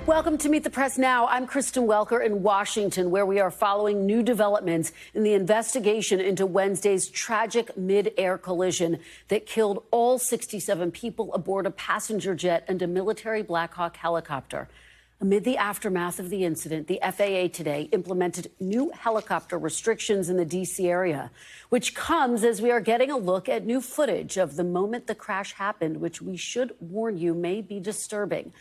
Welcome to Meet the Press Now. I'm Kristen Welker in Washington, where we are following new developments in the investigation into Wednesday's tragic mid-air collision that killed all 67 people aboard a passenger jet and a military Black Hawk helicopter. Amid the aftermath of the incident, the FAA today implemented new helicopter restrictions in the D.C. area, which comes as we are getting a look at new footage of the moment the crash happened, which we should warn you may be disturbing.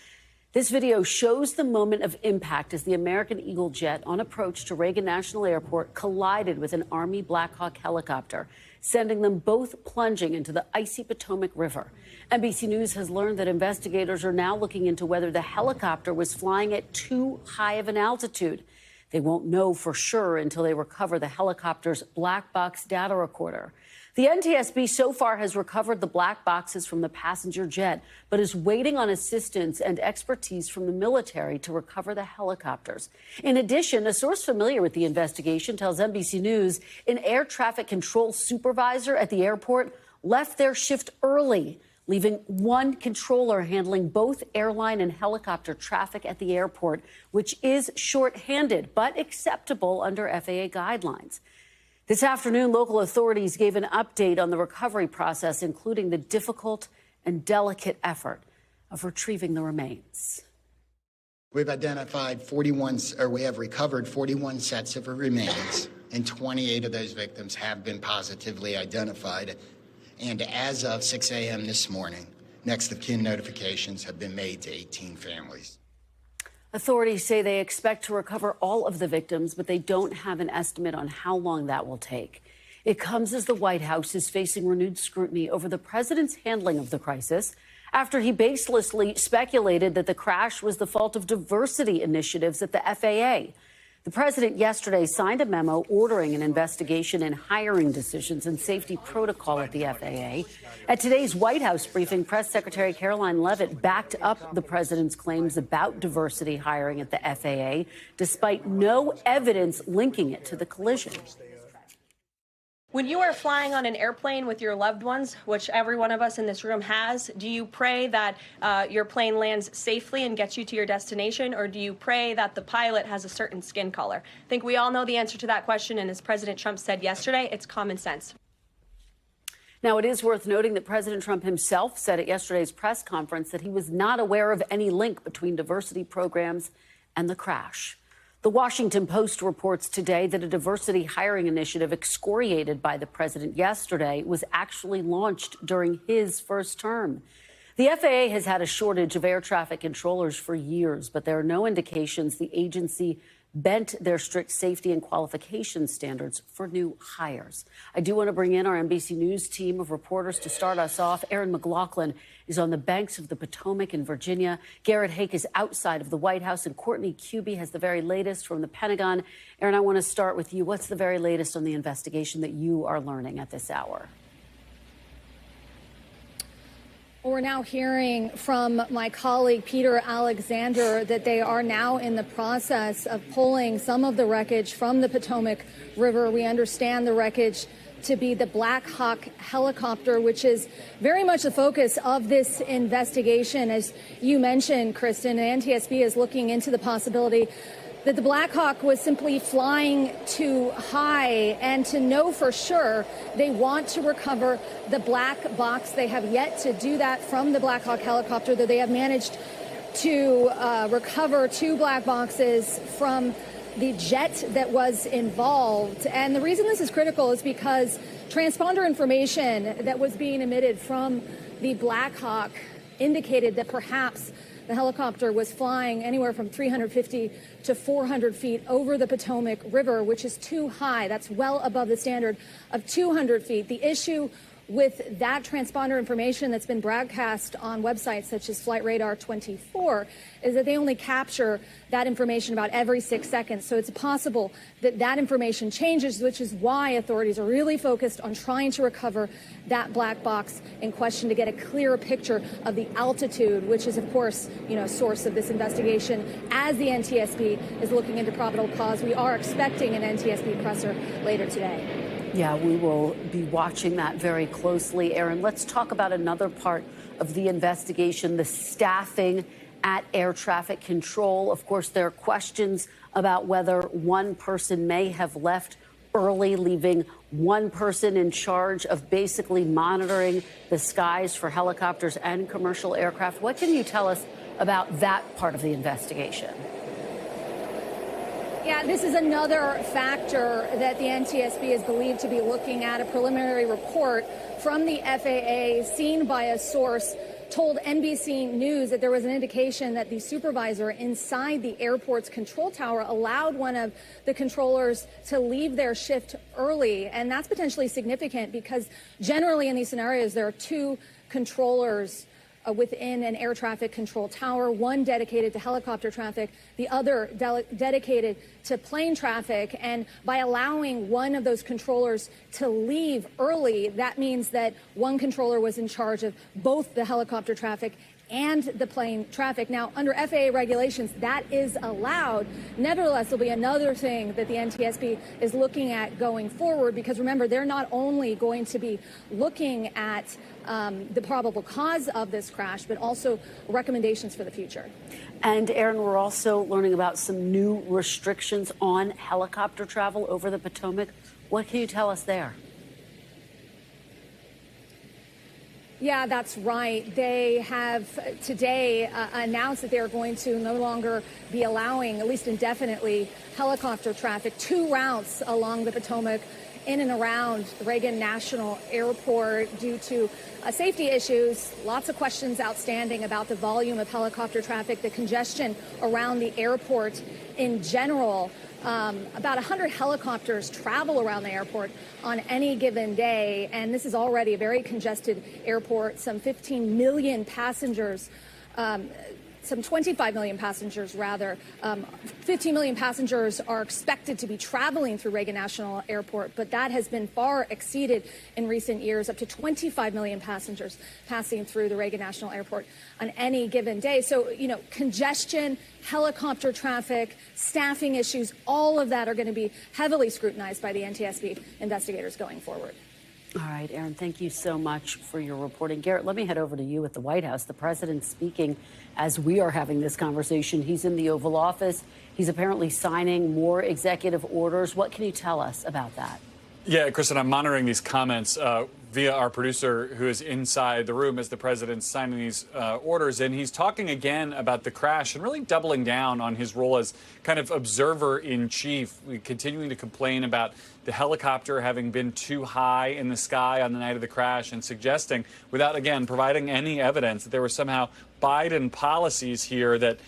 This video shows the moment of impact as the American Eagle jet on approach to Reagan National Airport collided with an Army Black Hawk helicopter, sending them both plunging into the icy Potomac River. NBC News has learned that investigators are now looking into whether the helicopter was flying at too high of an altitude. They won't know for sure until they recover the helicopter's black box data recorder. The NTSB so far has recovered the black boxes from the passenger jet, but is waiting on assistance and expertise from the military to recover the helicopters. In addition, a source familiar with the investigation tells NBC News an air traffic control supervisor at the airport left their shift early, leaving one controller handling both airline and helicopter traffic at the airport, which is shorthanded but acceptable under FAA guidelines. This afternoon, local authorities gave an update on the recovery process, including the difficult and delicate effort of retrieving the remains. We've identified we have recovered 41 sets of remains, and 28 of those victims have been positively identified. And as of 6 a.m. this morning, next of kin notifications have been made to 18 families. Authorities say they expect to recover all of the victims, but they don't have an estimate on how long that will take. It comes as the White House is facing renewed scrutiny over the president's handling of the crisis after he baselessly speculated that the crash was the fault of diversity initiatives at the FAA. The president yesterday signed a memo ordering an investigation in hiring decisions and safety protocol at the FAA. At today's White House briefing, Press Secretary Caroline Leavitt backed up the president's claims about diversity hiring at the FAA, despite no evidence linking it to the collision. When you are flying on an airplane with your loved ones, which every one of us in this room has, do you pray that your plane lands safely and gets you to your destination, or do you pray that the pilot has a certain skin color? I think we all know the answer to that question, and as President Trump said yesterday, it's common sense. Now, it is worth noting that President Trump himself said at yesterday's press conference that he was not aware of any link between diversity programs and the crash. The Washington Post reports today that a diversity hiring initiative excoriated by the president yesterday was actually launched during his first term. The FAA has had a shortage of air traffic controllers for years, but there are no indications the agency bent their strict safety and qualification standards for new hires. I do want to bring in our NBC News team of reporters to start us off. Aaron McLaughlin is on the banks of the Potomac in Virginia. Garrett Haake is outside of the White House, and Courtney Cubie has the very latest from the Pentagon. Aaron, I want to start with you. What's the very latest on the investigation that you are learning at this hour? We're now hearing from my colleague Peter Alexander that they are now in the process of pulling some of the wreckage from the Potomac River. We understand the wreckage to be the Black Hawk helicopter, which is very much the focus of this investigation. As you mentioned, Kristen, the NTSB is looking into the possibility that the Black Hawk was simply flying too high, and to know for sure, they want to recover the black box. They have yet to do that from the Black Hawk helicopter, though they have managed to recover 2 black boxes from the jet that was involved. And the reason this is critical is because transponder information that was being emitted from the Black Hawk indicated that perhaps the helicopter was flying anywhere from 350 to 400 feet over the Potomac River, which is too high. That's well above the standard of 200 feet. The issue with that transponder information that's been broadcast on websites such as Flight Radar 24 is that they only capture that information about every 6 seconds. So it's possible that that information changes, which is why authorities are really focused on trying to recover that black box in question to get a clearer picture of the altitude, which is, of course, source of this investigation. As the NTSB is looking into probable cause, we are expecting an NTSB presser later today. Yeah, we will be watching that very closely. Aaron, let's talk about another part of the investigation, the staffing at air traffic control. Of course, there are questions about whether one person may have left early, leaving one person in charge of basically monitoring the skies for helicopters and commercial aircraft. What can you tell us about that part of the investigation? Yeah, this is another factor that the NTSB is believed to be looking at. A preliminary report from the FAA, seen by a source, told NBC News that there was an indication that the supervisor inside the airport's control tower allowed one of the controllers to leave their shift early. And that's potentially significant because generally in these scenarios, there are two controllers within an air traffic control tower, one dedicated to helicopter traffic, the other dedicated to plane traffic. And by allowing one of those controllers to leave early, that means that one controller was in charge of both the helicopter traffic and the plane traffic. Now, under FAA regulations, that is allowed. Nevertheless, there'll be another thing that the NTSB is looking at going forward, because remember, they're not only going to be looking at the probable cause of this crash, but also recommendations for the future. And Aaron, we're also learning about some new restrictions on helicopter travel over the Potomac. What can you tell us there? Yeah, that's right. They have today announced that they're going to no longer be allowing, at least indefinitely, helicopter traffic, 2 routes along the Potomac in and around the Reagan National Airport due to safety issues. Lots of questions outstanding about the volume of helicopter traffic, the congestion around the airport in general. About 100 helicopters travel around the airport on any given day, and this is already a very congested airport. Some 15 million passengers, some 25 million passengers, rather. 15 million passengers are expected to be traveling through Reagan National Airport, but that has been far exceeded in recent years, up to 25 million passengers passing through the Reagan National Airport on any given day. So, you know, congestion, helicopter traffic, staffing issues, all of that are going to be heavily scrutinized by the NTSB investigators going forward. All right, Aaron, thank you so much for your reporting. Garrett, let me head over to you at the White House. The president's speaking as we are having this conversation. He's in the Oval Office. He's apparently signing more executive orders. What can you tell us about that? Yeah, Kristen, I'm monitoring these comments via our producer who is inside the room as the president's signing these orders. And he's talking again about the crash and really doubling down on his role as kind of observer in chief, continuing to complain about the helicopter having been too high in the sky on the night of the crash and suggesting, without, again, providing any evidence, that there were somehow Biden policies here that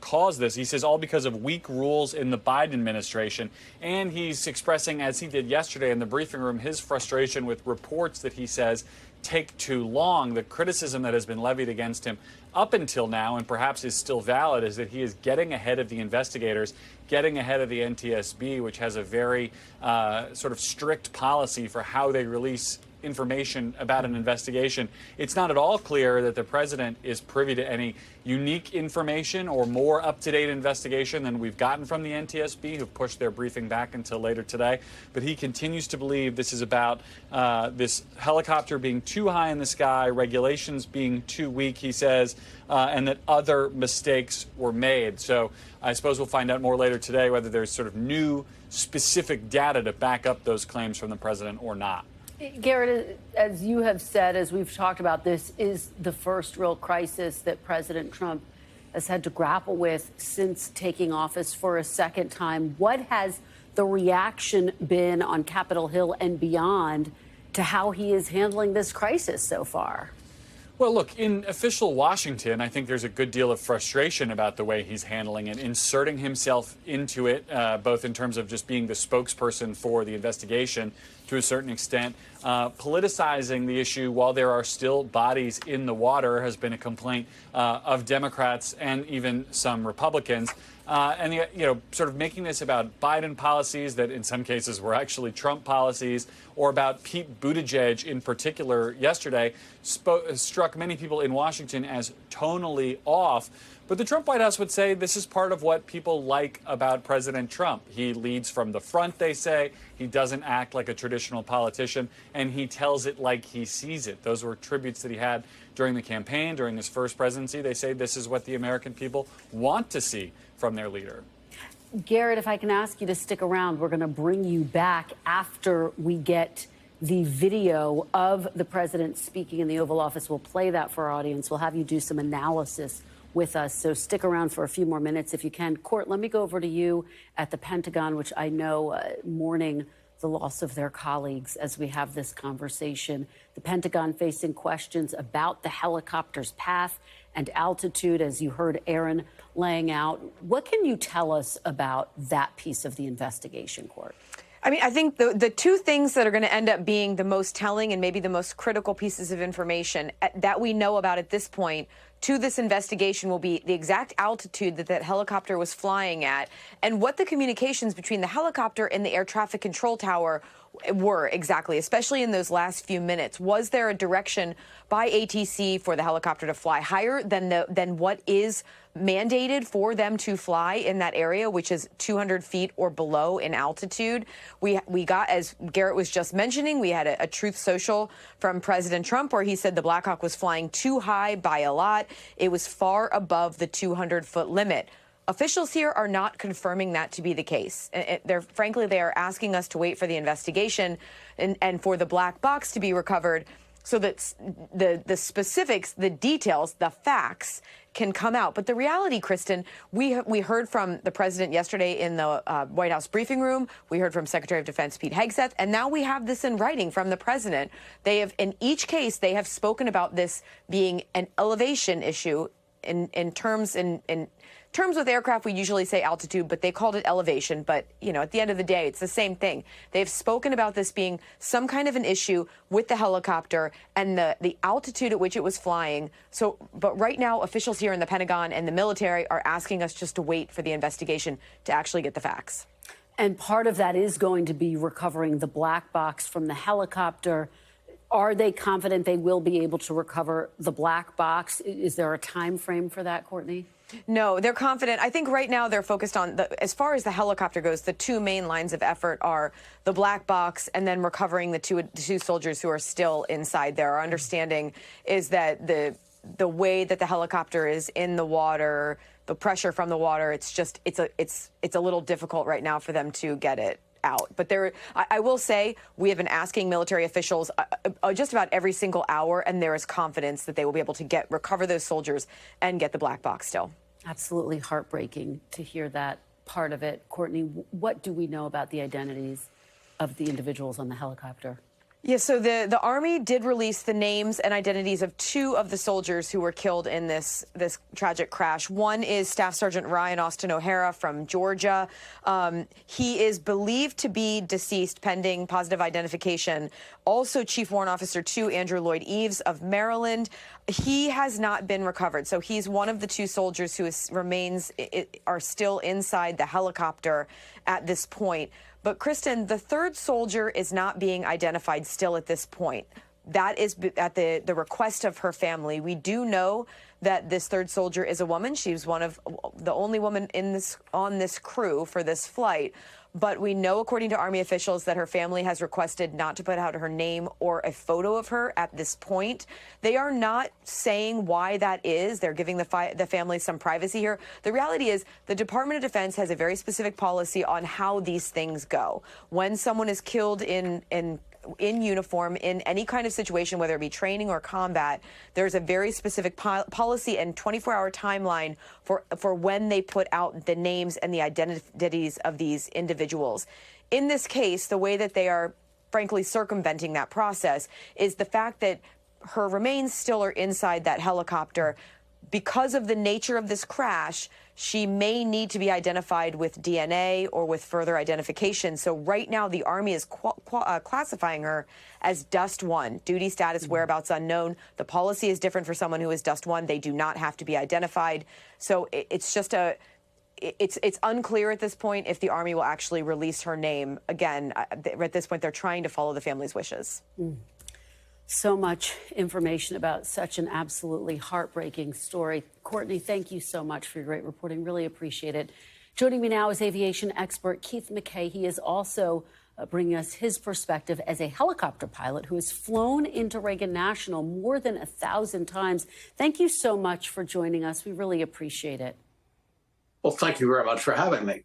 caused this. He says all because of weak rules in the Biden administration. And he's expressing, as he did yesterday in the briefing room, his frustration with reports that he says take too long. The criticism that has been levied against him up until now, and perhaps is still valid, is that he is getting ahead of the investigators, getting ahead of the NTSB, which has a very sort of strict policy for how they release information about an investigation. It's not at all clear that the president is privy to any unique information or more up-to-date investigation than we've gotten from the NTSB, who've pushed their briefing back until later today. But he continues to believe this is about this helicopter being too high in the sky, regulations being too weak, he says, and that other mistakes were made. So I suppose we'll find out more later today whether there's sort of new specific data to back up those claims from the president or not. Garrett, as you have said, as we've talked about, this is the first real crisis that President Trump has had to grapple with since taking office for a second time. What has the reaction been on Capitol Hill and beyond to how he is handling this crisis so far? Well, look, in official Washington, I think there's a good deal of frustration about the way he's handling it, inserting himself into it, both in terms of just being the spokesperson for the investigation to a certain extent. Politicizing the issue while there are still bodies in the water has been a complaint of Democrats and even some Republicans. and sort of making this about Biden policies that in some cases were actually Trump policies, or about Pete Buttigieg in particular yesterday, struck many people in Washington as tonally off. But the Trump White House would say this is part of what people like about President Trump. He leads from the front, they say. He doesn't act like a traditional politician, and he tells it like he sees it. Those were tributes that he had during the campaign, during his first presidency. They say this is what the American people want to see from their leader. Garrett, if I can ask you to stick around, we're going to bring you back after we get the video of the president speaking in the Oval Office. We'll play that for our audience. We'll have you do some analysis with us. So stick around for a few more minutes if you can. Court, let me go over to you at the Pentagon, which I know mourning the loss of their colleagues as we have this conversation. The Pentagon facing questions about the helicopter's path and altitude, as you heard Aaron laying out. What can you tell us about that piece of the investigation, Court? I mean, I think the two things that are going to end up being the most telling and maybe the most critical pieces of information that we know about at this point to this investigation will be the exact altitude that helicopter was flying at and what the communications between the helicopter and the air traffic control tower were exactly, especially in those last few minutes. Was there a direction by ATC for the helicopter to fly higher than what is mandated for them to fly in that area, which is 200 feet or below in altitude? We got, as Garrett was just mentioning, we had a Truth Social from President Trump where he said the Black Hawk was flying too high by a lot. It was far above the 200-foot limit. Officials here are not confirming that to be the case. Frankly, they are asking us to wait for the investigation and for the black box to be recovered so that the specifics, the details, the facts can come out. But the reality, Kristen, we heard from the president yesterday in the White House briefing room. We heard from Secretary of Defense Pete Hegseth, and now we have this in writing from the president. They have, in each case, they have spoken about this being an elevation issue in terms with aircraft, we usually say altitude, but they called it elevation. But, at the end of the day, it's the same thing. They've spoken about this being some kind of an issue with the helicopter and the altitude at which it was flying. But right now, officials here in the Pentagon and the military are asking us just to wait for the investigation to actually get the facts. And part of that is going to be recovering the black box from the helicopter. Are they confident they will be able to recover the black box? Is there a time frame for that, Courtney? No, they're confident. I think right now they're focused on, as far as the helicopter goes, the two main lines of effort are the black box and then recovering the two soldiers who are still inside there. Our understanding is that the way that the helicopter is in the water, the pressure from the water, it's a little difficult right now for them to get it out. But I will say we have been asking military officials just about every single hour, and there is confidence that they will be able to recover those soldiers and get the black box still. Absolutely heartbreaking to hear that part of it. Courtney, what do we know about the identities of the individuals on the helicopter? Yeah, so the Army did release the names and identities of two of the soldiers who were killed in this tragic crash. One is Staff Sergeant Ryan Austin O'Hara from Georgia. He is believed to be deceased pending positive identification. Also, Chief Warrant Officer 2, Andrew Lloyd Eves of Maryland. He has not been recovered. So he's one of the two soldiers who remains are still inside the helicopter at this point. But, Kristen, the third soldier is not being identified still at this point. That is at the request of her family. We do know that this third soldier is a woman. She's one of the only woman on this crew for this flight. But we know, according to Army officials, that her family has requested not to put out her name or a photo of her at this point. They are not saying why that is. They're giving the family some privacy here. The reality is the Department of Defense has a very specific policy on how these things go. When someone is killed in uniform in any kind of situation, whether it be training or combat, there's a very specific policy and 24-hour timeline for when they put out the names and the identities of these individuals. In this case, the way that they are frankly circumventing that process is the fact that her remains still are inside that helicopter. Because of the nature of this crash, she may need to be identified with DNA or with further identification. So right now, the Army is classifying her as Dust 1, duty status, whereabouts unknown. The policy is different for someone who is Dust 1. They do not have to be identified. So it's just it's unclear at this point if the Army will actually release her name. Again, at this point, they're trying to follow the family's wishes. So much information about such an absolutely heartbreaking story. Courtney, thank you so much for your great reporting. Really appreciate it. Joining me now is aviation expert Keith Mackey. He is also bringing us his perspective as a helicopter pilot who has flown into Reagan National more than 1,000 times. Thank you so much for joining us. We really appreciate it. Well, thank you very much for having me.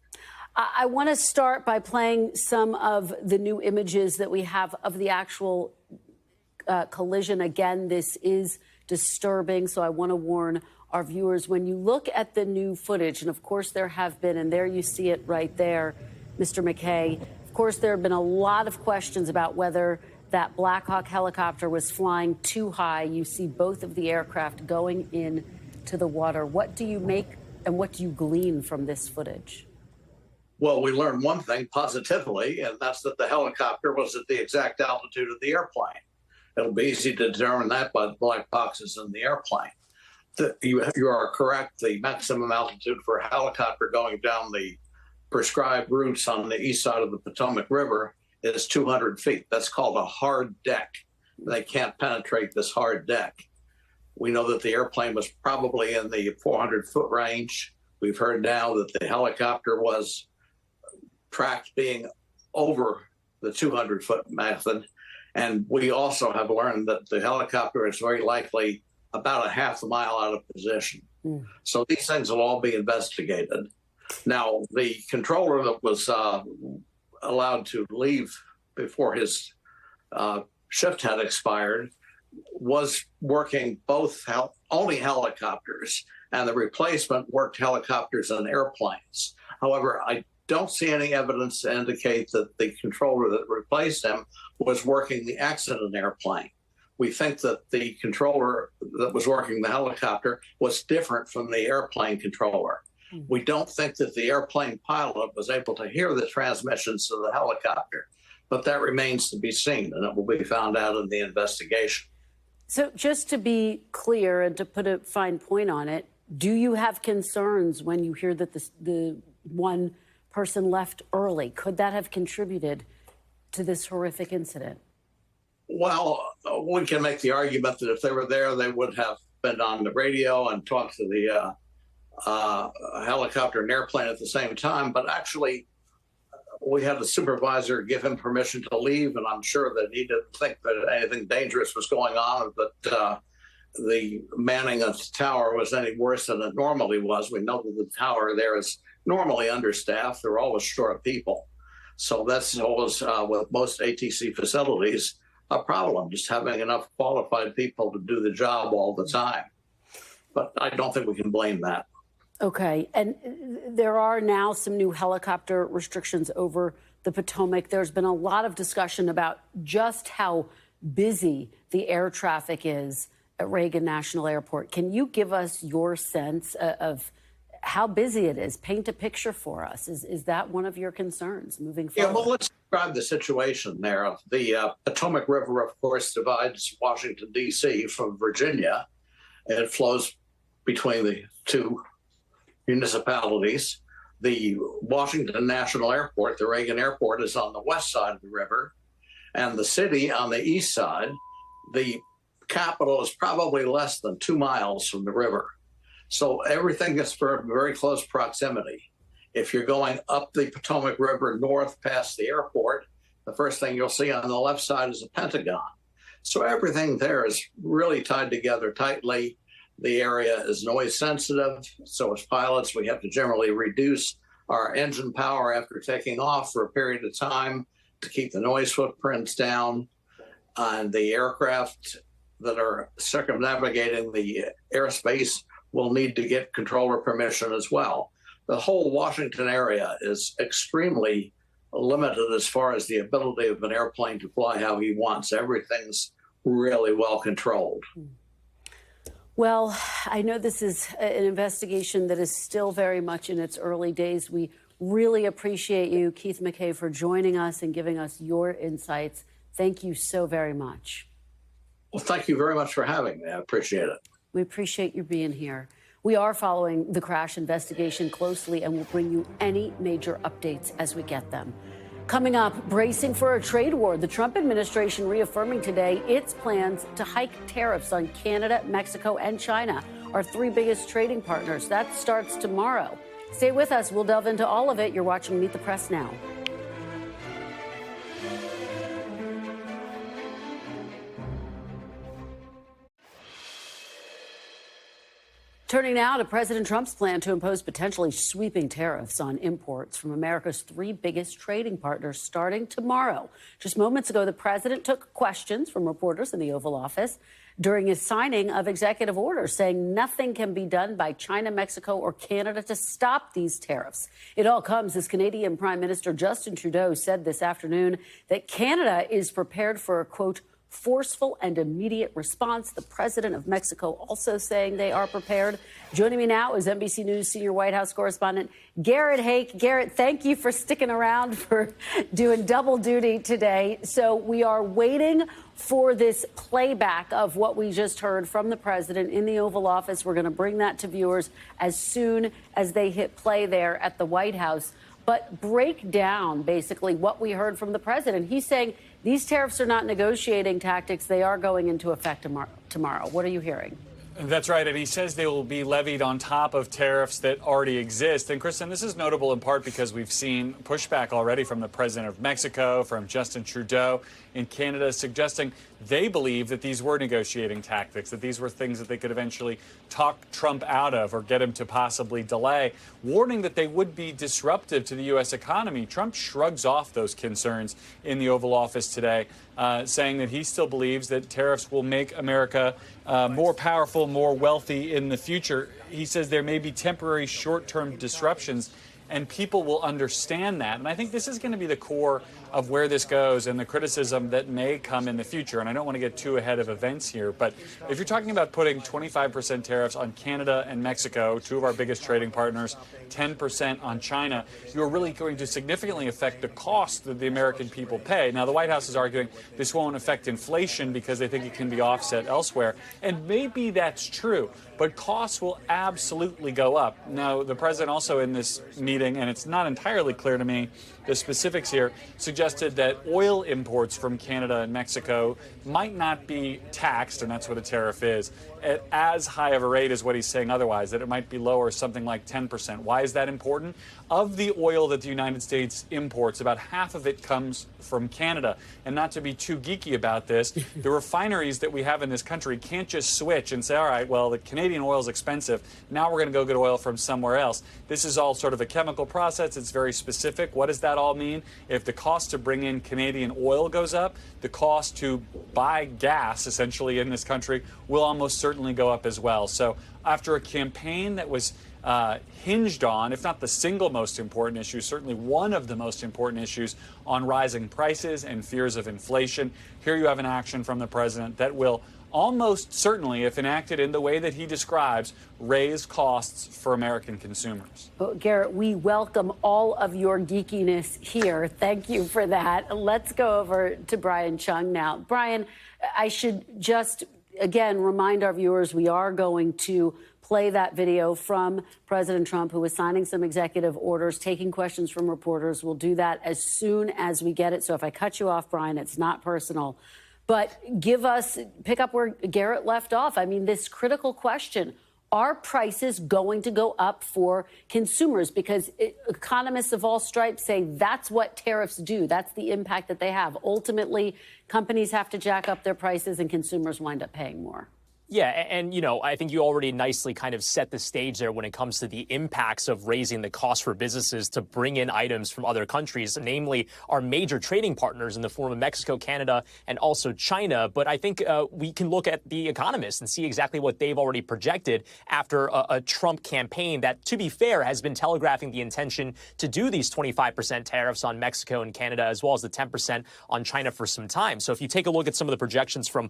I want to start by playing some of the new images that we have of the actual collision. Again, this is disturbing, so I want to warn our viewers, when you look at the new footage, and of course there have been, and there you see it right there, Mr. Mackey, of course there have been a lot of questions about whether that Black Hawk helicopter was flying too high. You see both of the aircraft going into the water. What do you make and what do you glean from this footage? Well, we learned one thing positively, and that's that the helicopter was at the exact altitude of the airplane. It'll be easy to determine that by the black boxes in the airplane. You are correct. The maximum altitude for a helicopter going down the prescribed routes on the east side of the Potomac River is 200 feet. That's called a hard deck. They can't penetrate this hard deck. We know that the airplane was probably in the 400-foot range. We've heard now that the helicopter was tracked being over the 200-foot method. And we also have learned that the helicopter is very likely about a half a mile out of position. So these things will all be investigated. Now, the controller that was allowed to leave before his shift had expired was working both only helicopters, and the replacement worked helicopters and airplanes. However, I don't see any evidence to indicate that the controller that replaced him was working the accident airplane. We think that the controller that was working the helicopter was different from the airplane controller. We don't think that the airplane pilot was able to hear the transmissions of the helicopter, but that remains to be seen, and it will be found out in the investigation. So just to be clear and to put a fine point on it, do you have concerns when you hear that the one person left early? Could that have contributed to this horrific incident? Well, one can make the argument that if they were there, they would have been on the radio and talked to the helicopter and airplane at the same time. But actually, we had the supervisor give him permission to leave, and I'm sure that he didn't think that anything dangerous was going on, that the manning of the tower was any worse than it normally was. We know that the tower there is normally understaffed. They're always short of people. So that's always, with most ATC facilities, a problem, just having enough qualified people to do the job all the time. But I don't think we can blame that. Okay. And there are now some new helicopter restrictions over the Potomac. There's been a lot of discussion about just how busy the air traffic is at Reagan National Airport. Can you give us your sense of how busy it is? Paint a picture for us. Is that one of your concerns moving forward? Yeah, well, let's describe the situation there. The Potomac River, of course, divides Washington, D.C. from Virginia. It flows between the two municipalities. The Washington National Airport, the Reagan Airport, is on the west side of the river, and the city on the east side. The capital is probably less than 2 miles from the river. So everything is for very close proximity. If you're going up the Potomac River north past the airport, the first thing you'll see on the left side is the Pentagon. So everything there is really tied together tightly. The area is noise sensitive. So as pilots, we have to generally reduce our engine power after taking off for a period of time to keep the noise footprints down. And the aircraft that are circumnavigating the airspace will need to get controller permission as well. The whole Washington area is extremely limited as far as the ability of an airplane to fly how he wants. Everything's really well controlled. Well, I know this is an investigation that is still very much in its early days. We really appreciate you, Keith Mackey, for joining us and giving us your insights. Thank you so very much. Well, thank you very much for having me. I appreciate it. We appreciate you being here. We are following the crash investigation closely and will bring you any major updates as we get them. Coming up, bracing for a trade war, the Trump administration reaffirming today its plans to hike tariffs on Canada, Mexico, and China, our three biggest trading partners. That starts tomorrow. Stay with us. We'll delve into all of it. You're watching Meet the Press now. Turning now to President Trump's plan to impose potentially sweeping tariffs on imports from America's three biggest trading partners starting tomorrow. Just moments ago, the president took questions from reporters in the Oval Office during his signing of executive orders, saying nothing can be done by China, Mexico, or Canada to stop these tariffs. It all comes as Canadian Prime Minister Justin Trudeau said this afternoon that Canada is prepared for a, quote, forceful and immediate response. The president of Mexico also saying they are prepared. Joining me now is NBC News senior White House correspondent Garrett Haake. Garrett, thank you for sticking around, for doing double duty today. So we are waiting for this playback of what we just heard from the president in the Oval Office. We're going to bring that to viewers as soon as they hit play there at the White House. But break down basically what we heard from the president. He's saying these tariffs are not negotiating tactics. They are going into effect tomorrow. What are you hearing? That's right. And he says they will be levied on top of tariffs that already exist. And, Kristen, this is notable in part because we've seen pushback already from the president of Mexico, from Justin Trudeau in Canada, suggesting they believe that these were negotiating tactics, that these were things that they could eventually talk Trump out of or get him to possibly delay, warning that they would be disruptive to the U.S. economy. Trump shrugs off those concerns in the Oval Office today, saying that he still believes that tariffs will make America more powerful, more wealthy in the future. He says there may be temporary short-term disruptions, and people will understand that. And I think this is going to be the core of where this goes and the criticism that may come in the future. And I don't want to get too ahead of events here, but if you're talking about putting 25% tariffs on Canada and Mexico, two of our biggest trading partners, 10% on China, you're really going to significantly affect the cost that the American people pay. Now, the White House is arguing this won't affect inflation because they think it can be offset elsewhere. And maybe that's true, but costs will absolutely go up. Now, the president also in this meeting, and it's not entirely clear to me the specifics here, suggested that oil imports from Canada and Mexico might not be taxed, and that's what a tariff is, at as high of a rate as what he's saying otherwise, that it might be lower, something like 10%. Why is that important? Of the oil that the United States imports, about half of it comes from Canada. And not to be too geeky about this, the refineries that we have in this country can't just switch and say, all right, well, the Canadian oil is expensive. Now we're going to go get oil from somewhere else. This is all sort of a chemical process. It's very specific. What does that all mean? If the cost to bring in Canadian oil goes up, the cost to buy gas, essentially, in this country will almost certainly go up as well. So after a campaign that was hinged on, if not the single most important issue, certainly one of the most important issues on rising prices and fears of inflation, here you have an action from the president that will almost certainly, if enacted in the way that he describes, raise costs for American consumers. Well, Garrett, we welcome all of your geekiness here. Thank you for that. Let's go over to Brian Chung now. Brian, I should just, again, remind our viewers we are going to play that video from President Trump, who was signing some executive orders, taking questions from reporters. We'll do that as soon as we get it. So if I cut you off, Brian, it's not personal. But pick up where Garrett left off. I mean, this critical question, are prices going to go up for consumers? Because economists of all stripes say that's what tariffs do. That's the impact that they have. Ultimately, companies have to jack up their prices and consumers wind up paying more. Yeah, and, you know, I think you already nicely kind of set the stage there when it comes to the impacts of raising the cost for businesses to bring in items from other countries, namely our major trading partners in the form of Mexico, Canada, and also China. But I think we can look at the economists and see exactly what they've already projected after a Trump campaign that, to be fair, has been telegraphing the intention to do these 25% tariffs on Mexico and Canada, as well as the 10% on China for some time. So if you take a look at some of the projections from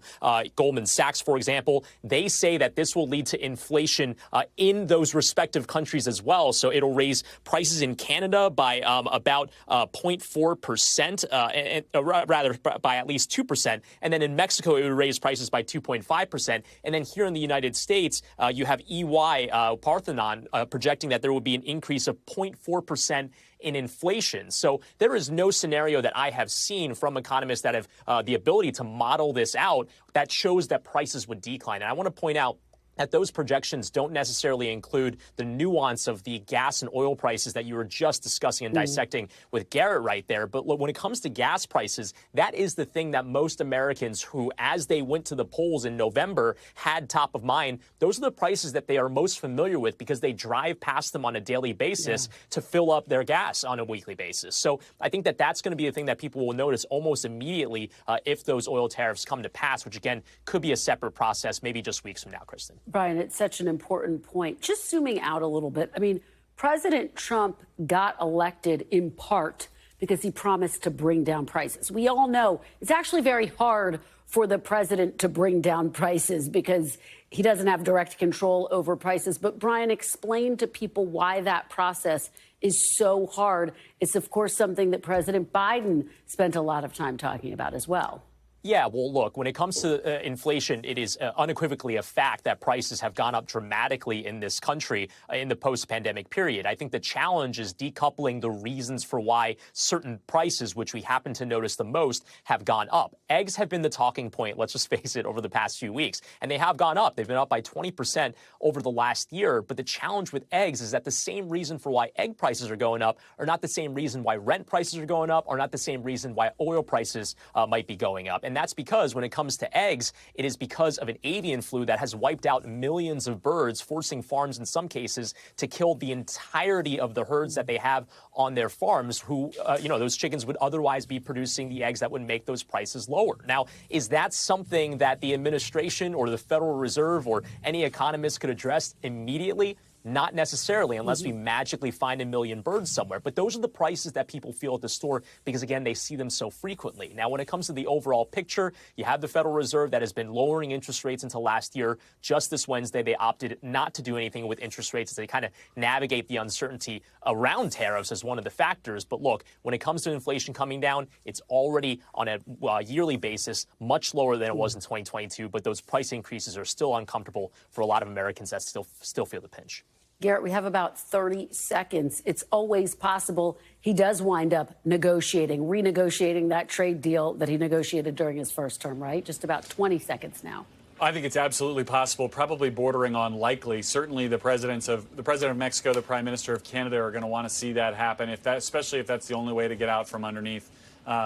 Goldman Sachs, for example, they say that this will lead to inflation in those respective countries as well. So it'll raise prices in Canada by about 0.4%, rather by at least 2%. And then in Mexico, it would raise prices by 2.5%. And then here in the United States, you have EY Parthenon projecting that there will be an increase of 0.4% in inflation. So there is no scenario that I have seen from economists that have the ability to model this out that shows that prices would decline. And I want to point out that those projections don't necessarily include the nuance of the gas and oil prices that you were just discussing and dissecting with Garrett right there. But when it comes to gas prices, that is the thing that most Americans who, as they went to the polls in November, had top of mind. Those are the prices that they are most familiar with because they drive past them on a daily basis to fill up their gas on a weekly basis. So I think that that's going to be the thing that people will notice almost immediately if those oil tariffs come to pass, which, again, could be a separate process, maybe just weeks from now, Kristen. Brian, it's such an important point. Just zooming out a little bit, I mean, President Trump got elected in part because he promised to bring down prices. We all know it's actually very hard for the president to bring down prices because he doesn't have direct control over prices. But Brian, explain to people why that process is so hard. It's, of course, something that President Biden spent a lot of time talking about as well. Yeah, well, look, when it comes to inflation, it is unequivocally a fact that prices have gone up dramatically in this country in the post-pandemic period. I think the challenge is decoupling the reasons for why certain prices, which we happen to notice the most, have gone up. Eggs have been the talking point, let's just face it, over the past few weeks. And they have gone up. They've been up by 20% over the last year. But the challenge with eggs is that the same reason for why egg prices are going up are not the same reason why rent prices are going up, or not the same reason why oil prices might be going up. And that's because when it comes to eggs, it is because of an avian flu that has wiped out millions of birds, forcing farms in some cases to kill the entirety of the herds that they have on their farms, who, those chickens would otherwise be producing the eggs that would make those prices lower. Now, is that something that the administration or the Federal Reserve or any economist could address immediately? Not necessarily, unless we magically find a million birds somewhere. But those are the prices that people feel at the store because, again, they see them so frequently. Now, when it comes to the overall picture, you have the Federal Reserve that has been lowering interest rates until last year. Just this Wednesday, they opted not to do anything with interest rates as they kind of navigate the uncertainty around tariffs as one of the factors. But look, when it comes to inflation coming down, it's already on a yearly basis much lower than it was in 2022. But those price increases are still uncomfortable for a lot of Americans that still feel the pinch. Garrett, we have about 30 seconds. It's always possible he does wind up renegotiating that trade deal that he negotiated during his first term, right? Just about 20 seconds now. I think it's absolutely possible, probably bordering on likely. Certainly the president of Mexico, the Prime Minister of Canada are going to want to see that happen, especially if that's the only way to get out from underneath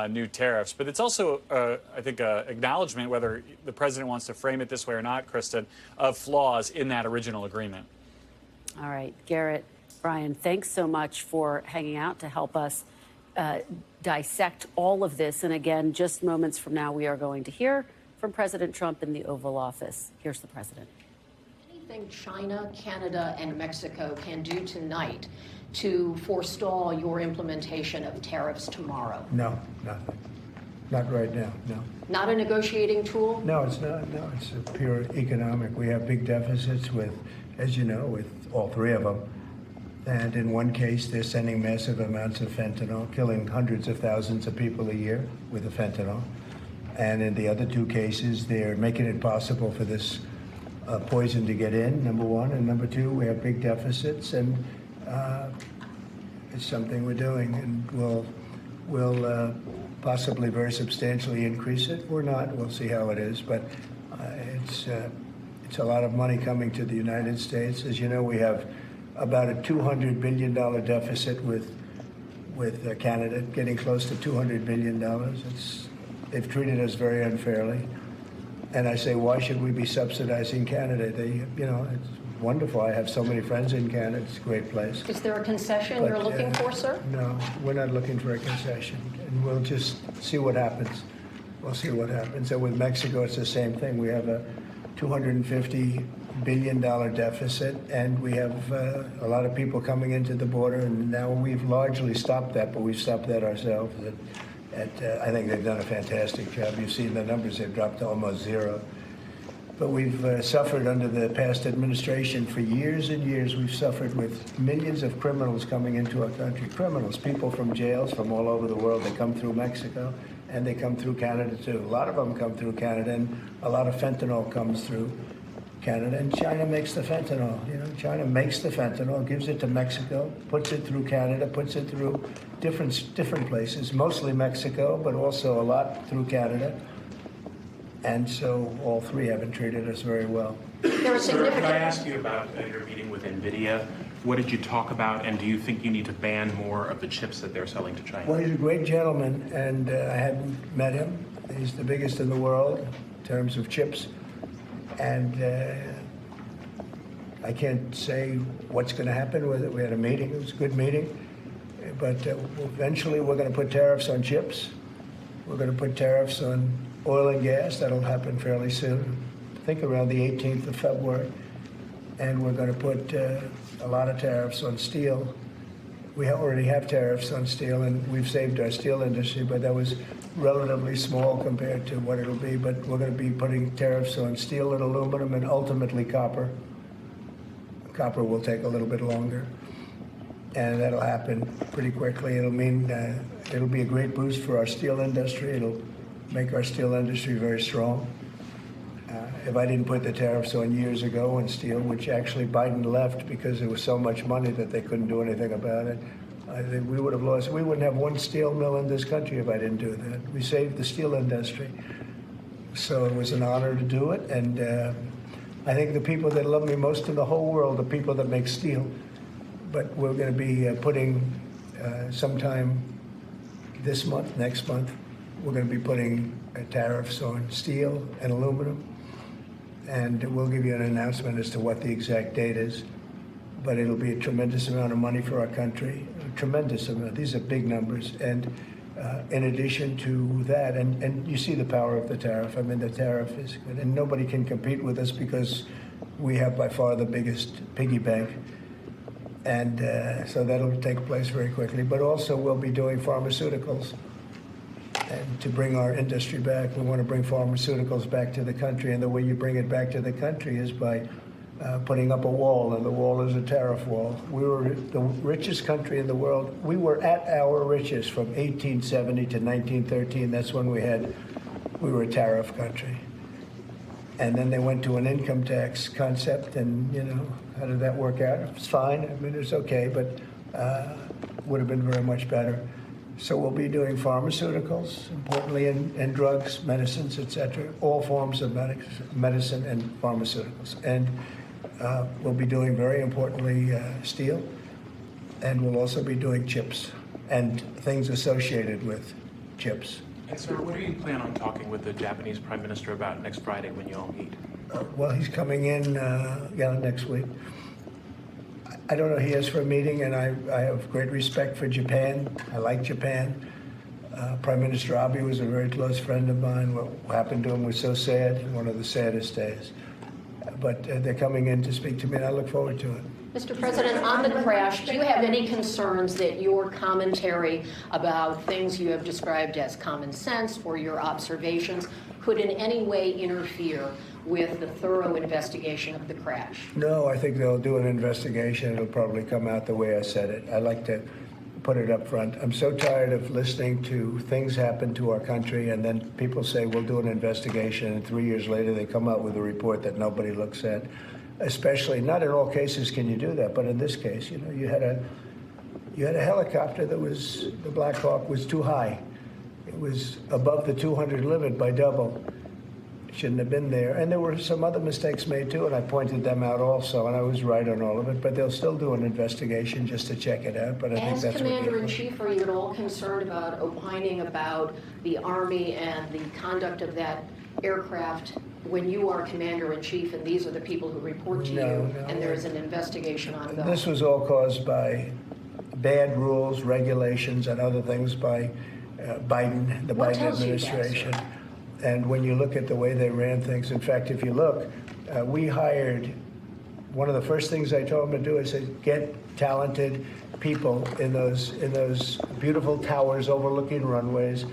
new tariffs. But it's also, I think, an acknowledgement, whether the president wants to frame it this way or not, Kristen, of flaws in that original agreement. All right, Garrett, Brian, thanks so much for hanging out to help us dissect all of this. And again, just moments from now, we are going to hear from President Trump in the Oval Office. Here's the president. Anything China, Canada, and Mexico can do tonight to forestall your implementation of tariffs tomorrow? No, nothing. Not right now, no. Not a negotiating tool? No, it's not. No, it's a pure economic. We have big deficits with, as you know, with all three of them. And in one case, they're sending massive amounts of fentanyl, killing hundreds of thousands of people a year with the fentanyl. And in the other two cases, they're making it possible for this poison to get in, number one. And number two, we have big deficits, and it's something we're doing. And we'll possibly very substantially increase it or not. We'll see how it is. But it's a lot of money coming to the United States. As you know, we have about a $200 billion deficit with Canada, getting close to $200 billion. They've treated us very unfairly. And I say, why should we be subsidizing Canada? It's wonderful. I have so many friends in Canada. It's a great place. Is there a concession you're looking for, sir? No, we're not looking for a concession. And we'll just see what happens. We'll see what happens. And with Mexico, it's the same thing. We have a $250 billion deficit, and we have a lot of people coming into the border, and now we've largely stopped that, but we've stopped that ourselves. I think they've done a fantastic job. You've seen the numbers. They've dropped to almost zero. But we've suffered under the past administration for years and years. We've suffered with millions of criminals coming into our country. Criminals, people from jails from all over the world. They come through Mexico and they come through Canada too. A lot of them come through Canada, and a lot of fentanyl comes through Canada. And China makes the fentanyl. You know, China makes the fentanyl, gives it to Mexico, puts it through Canada, puts it through different places, mostly Mexico, but also a lot through Canada. And so all three haven't treated us very well. There are significant. Could I ask you about your meeting with NVIDIA? What did you talk about, and do you think you need to ban more of the chips that they're selling to China? Well, he's a great gentleman, and I hadn't met him. He's the biggest in the world in terms of chips. And I can't say what's going to happen with it. We had a meeting. It was a good meeting. But eventually we're going to put tariffs on chips. We're going to put tariffs on oil and gas. That'll happen fairly soon. I think around the 18th of February. And we're going to put a lot of tariffs on steel. We already have tariffs on steel, and we've saved our steel industry, but that was relatively small compared to what it'll be. But we're going to be putting tariffs on steel and aluminum and ultimately copper. Copper will take a little bit longer, and that'll happen pretty quickly. It'll mean it'll be a great boost for our steel industry. It'll make our steel industry very strong. If I didn't put the tariffs on years ago on steel, which actually Biden left because there was so much money that they couldn't do anything about it, I think we would have lost. We wouldn't have one steel mill in this country if I didn't do that. We saved the steel industry. So it was an honor to do it. And I think the people that love me most in the whole world are people that make steel. But we're going to be putting sometime this month, next month, we're going to be putting tariffs on steel and aluminum. And we'll give you an announcement as to what the exact date is. But it'll be a tremendous amount of money for our country, a tremendous amount. These are big numbers. And in addition to that, and you see the power of the tariff. I mean, the tariff is good. And nobody can compete with us because we have by far the biggest piggy bank. And so that'll take place very quickly. But also we'll be doing pharmaceuticals. And to bring our industry back, we want to bring pharmaceuticals back to the country. And the way you bring it back to the country is by putting up a wall, and the wall is a tariff wall. We were the richest country in the world. We were at our richest from 1870 to 1913. That's when we were a tariff country. And then they went to an income tax concept, and, you know, how did that work out? It was fine. I mean, it was okay, but would have been very much better. So we'll be doing pharmaceuticals, importantly, and drugs, medicines, etc., all forms of medicine and pharmaceuticals. And we'll be doing, very importantly, steel, and we'll also be doing chips and things associated with chips. And sir, what do you plan on talking with the Japanese Prime Minister about next Friday when you all meet? Well, he's coming in next week. I don't know, he is for a meeting, and I have great respect for Japan. I like Japan. Prime Minister Abe was a very close friend of mine. What happened to him was so sad, one of the saddest days. But they're coming in to speak to me, and I look forward to it. Mr. President, on the crash, do you have any concerns that your commentary about things you have described as common sense or your observations could in any way interfere with the thorough investigation of the crash? No, I think they'll do an investigation. It'll probably come out the way I said it. I like to put it up front. I'm so tired of listening to things happen to our country, and then people say, we'll do an investigation, and 3 years later they come out with a report that nobody looks at. Especially, not in all cases can you do that, but in this case, you know, you had a helicopter that was, the Black Hawk was too high. It was above the 200 limit by double. Shouldn't have been there. And there were some other mistakes made too, and I pointed them out also, and I was right on all of it. But they'll still do an investigation just to check it out. But I think that's Commander-in-Chief, are you at all concerned about opining about the Army and the conduct of that aircraft when you are Commander-in-Chief and these are the people who report to you, and there is an investigation ongoing? This was all caused by bad rules, regulations, and other things by Biden, the Biden administration. And when you look at the way they ran things, in fact, if you look, we hired, one of the first things I told them to do is get talented people in those beautiful towers overlooking runways.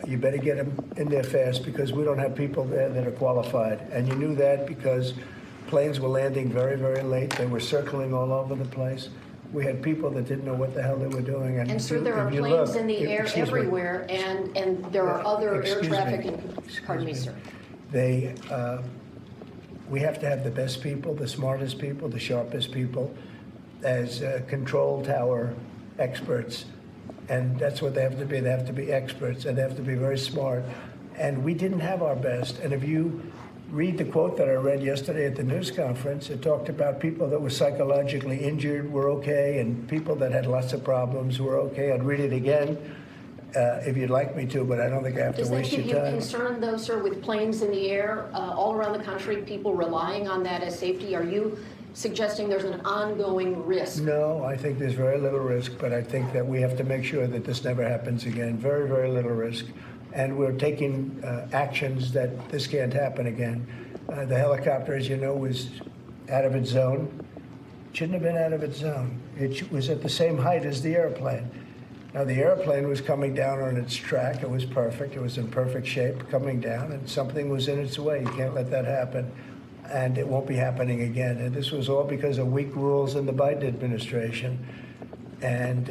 you better get them in there fast because we don't have people there that are qualified. And you knew that because planes were landing very, very late. They were circling all over the place. We had people that didn't know what the hell they were doing. And so there are planes in the air everywhere, and there are other air traffic. Pardon me, sir. We have to have the best people, the smartest people, the sharpest people as control tower experts. And that's what they have to be. They have to be experts, and they have to be very smart. And we didn't have our best. And if you read the quote that I read yesterday at the news conference, it talked about people that were psychologically injured were okay, and people that had lots of problems were okay. I'd read it again if you'd like me to, but I don't think I have to waste your time. Does that give you concern, though, sir, with planes in the air all around the country, people relying on that as safety? Are you suggesting there's an ongoing risk? No, I think there's very little risk, but I think that we have to make sure that this never happens again. Very, very little risk. And we're taking actions that this can't happen again. The helicopter, as you know, was out of its zone. Shouldn't have been out of its zone. It was at the same height as the airplane. Now, the airplane was coming down on its track. It was perfect. It was in perfect shape coming down, and something was in its way. You can't let that happen. And it won't be happening again. And this was all because of weak rules in the Biden administration. And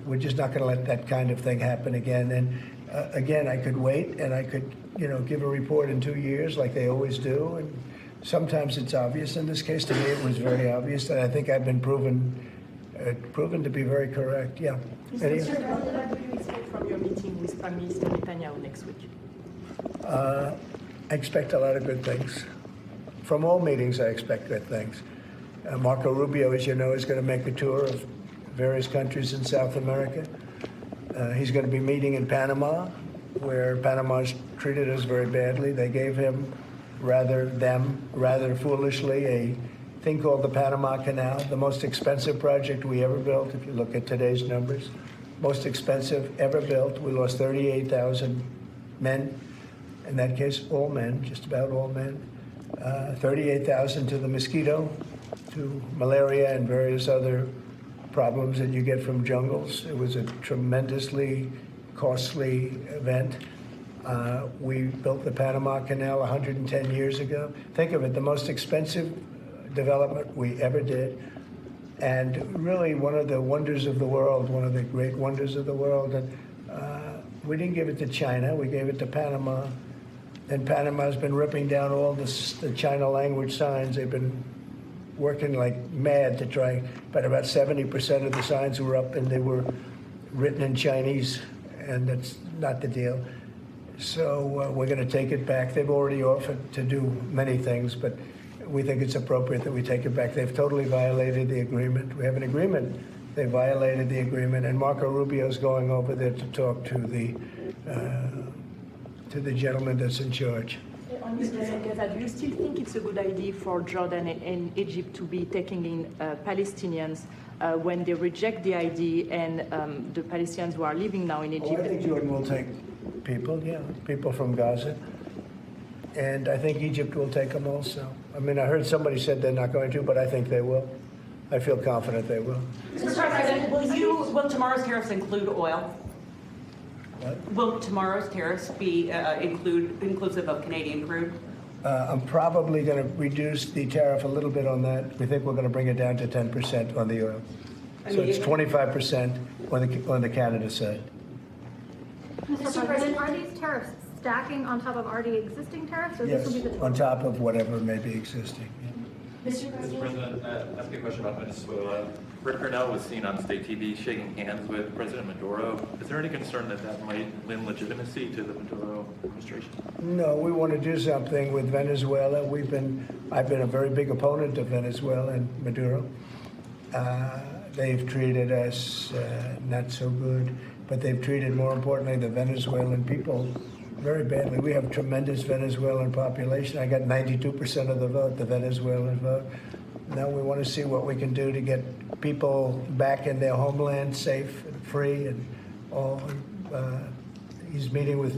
we're just not going to let that kind of thing happen again. And again, I could wait and I could, give a report in 2 years like they always do. And sometimes it's obvious. In this case, to me, it was very obvious. And I think I've been proven to be very correct. Yeah. Mr. President, what do you expect from your meeting with Prime Minister Netanyahu next week? I expect a lot of good things. From all meetings, I expect good things. Marco Rubio, as you know, is going to make a tour of various countries in South America. He's going to be meeting in Panama, where Panama's treated us very badly. They gave him, rather foolishly, a thing called the Panama Canal, the most expensive project we ever built, if you look at today's numbers. Most expensive ever built. We lost 38,000 men. In that case, all men, just about all men. 38,000 to the mosquito, to malaria and various other problems that you get from jungles. It was a tremendously costly event. We built the Panama Canal 110 years ago. Think of it, the most expensive development we ever did. And really one of the wonders of the world, one of the great wonders of the world. And we didn't give it to China, we gave it to Panama. And Panama's been ripping down all the China language signs. They've been working like mad to try, but about 70% of the signs were up and they were written in Chinese, and that's not the deal. So we're going to take it back. They've already offered to do many things, but we think it's appropriate that we take it back. They've totally violated the agreement. We have an agreement. They violated the agreement, and Marco Rubio's going over there to talk to the gentleman that's in charge. Mr. President, do you still think it's a good idea for Jordan and Egypt to be taking in Palestinians when they reject the idea and the Palestinians who are living now in Egypt? I think Jordan will take people, people from Gaza. And I think Egypt will take them also. I mean, I heard somebody said they're not going to, but I think they will. I feel confident they will. Mr. President, will tomorrow's tariffs include oil? What? Will tomorrow's tariffs be inclusive of Canadian crude? I'm probably going to reduce the tariff a little bit on that. We think we're going to bring it down to 10% on the oil. So it's 25% on the Canada side. Mr. President, are these tariffs stacking on top of already existing tariffs? Or Yes, this will be the on top of whatever may be existing. Mr. President, ask a question about Venezuela. Rick Cornell was seen on state TV shaking hands with President Maduro. Is there any concern that that might lend legitimacy to the Maduro administration? No, we want to do something with Venezuela. I've been a very big opponent of Venezuela and Maduro. They've treated us not so good, but they've treated, more importantly, the Venezuelan people very badly. We have a tremendous Venezuelan population. I got 92% of the vote, the Venezuelan vote. Now we want to see what we can do to get people back in their homeland safe and free and all. He's meeting with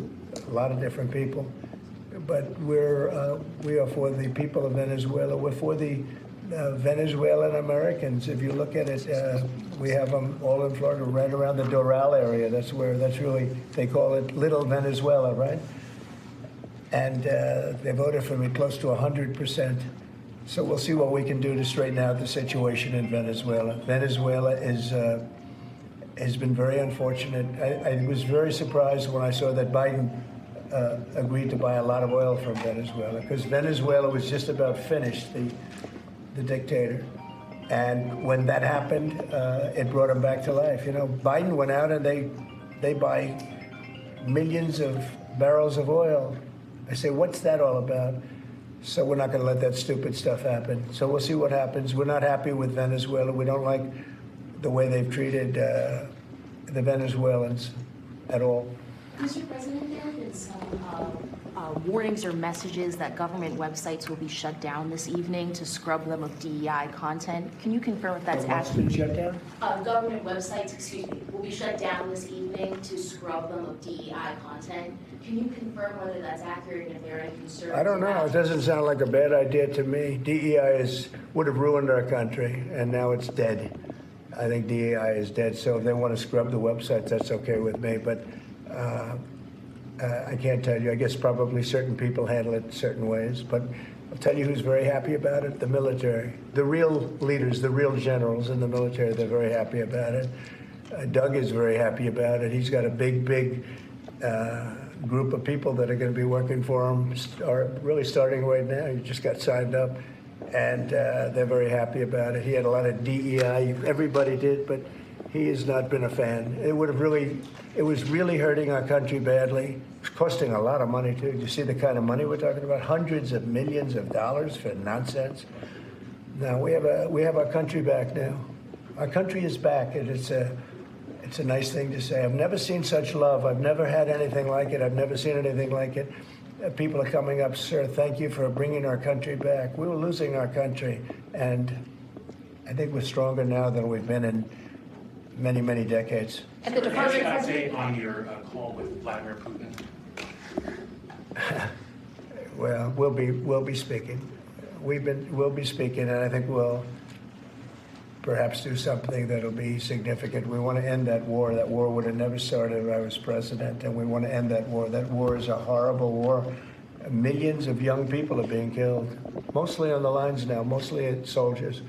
a lot of different people. But we are for the people of Venezuela. We're for the Venezuelan Americans. If you look at it, We have them all in Florida, right around the Doral area. That's really, they call it Little Venezuela, right? And they voted for me close to 100%. So we'll see what we can do to straighten out the situation in Venezuela. Venezuela has been very unfortunate. I was very surprised when I saw that Biden agreed to buy a lot of oil from Venezuela, because Venezuela was just about finished, the dictator. And when that happened, it brought him back to life. You know, Biden went out and they buy millions of barrels of oil. I say, what's that all about? So we're not going to let that stupid stuff happen. So we'll see what happens. We're not happy with Venezuela. We don't like the way they've treated the Venezuelans at all. Mr. President, there have been some warnings or messages that government websites will be shut down this evening to scrub them of DEI content. Can you confirm if that's accurate? Shut down? Government websites, will be shut down this evening to scrub them of DEI content. Can you confirm whether that's accurate and if there are any concerns? I don't know. It doesn't sound like a bad idea to me. DEI would have ruined our country, and now it's dead. I think DEI is dead, so if they want to scrub the websites, that's okay with me. But I can't tell you. I guess probably certain people handle it certain ways. But I'll tell you who's very happy about it: the military. The real leaders, the real generals in the military, they're very happy about it. Doug is very happy about it. He's got a big group of people that are going to be working for him, really starting right now. He just got signed up, and they're very happy about it. He had a lot of DEI. Everybody did, but he has not been a fan. It was really hurting our country badly. It's costing a lot of money, too. Do you see the kind of money we're talking about? Hundreds of millions of dollars for nonsense. Now, we have our country back now. Our country is back, and it's a nice thing to say. I've never seen such love. I've never had anything like it. I've never seen anything like it. People are coming up, sir, thank you for bringing our country back. We were losing our country, and I think we're stronger now than we've been in many, many decades. And the Department of update on your call with Vladimir Putin. Well, we'll be speaking. We'll be speaking, and I think we'll perhaps do something that'll be significant. We want to end that war. That war would have never started if I was president, and we want to end that war. That war is a horrible war. Millions of young people are being killed, mostly on the lines now, mostly soldiers.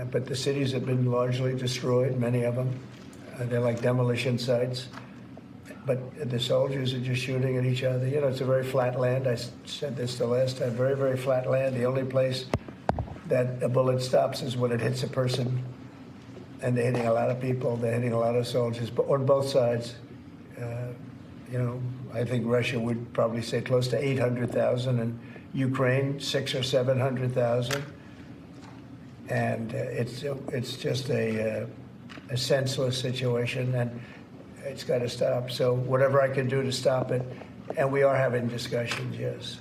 But the cities have been largely destroyed, many of them. They're like demolition sites. But the soldiers are just shooting at each other. You know, it's a very flat land. I said this the last time, very, very flat land. The only place that a bullet stops is when it hits a person. And they're hitting a lot of people. They're hitting a lot of soldiers, but on both sides. You know, I think Russia would probably say close to 800,000, and Ukraine 600,000 or 700,000. And it's just a senseless situation, and it's got to stop. So whatever I can do to stop it, and we are having discussions, yes.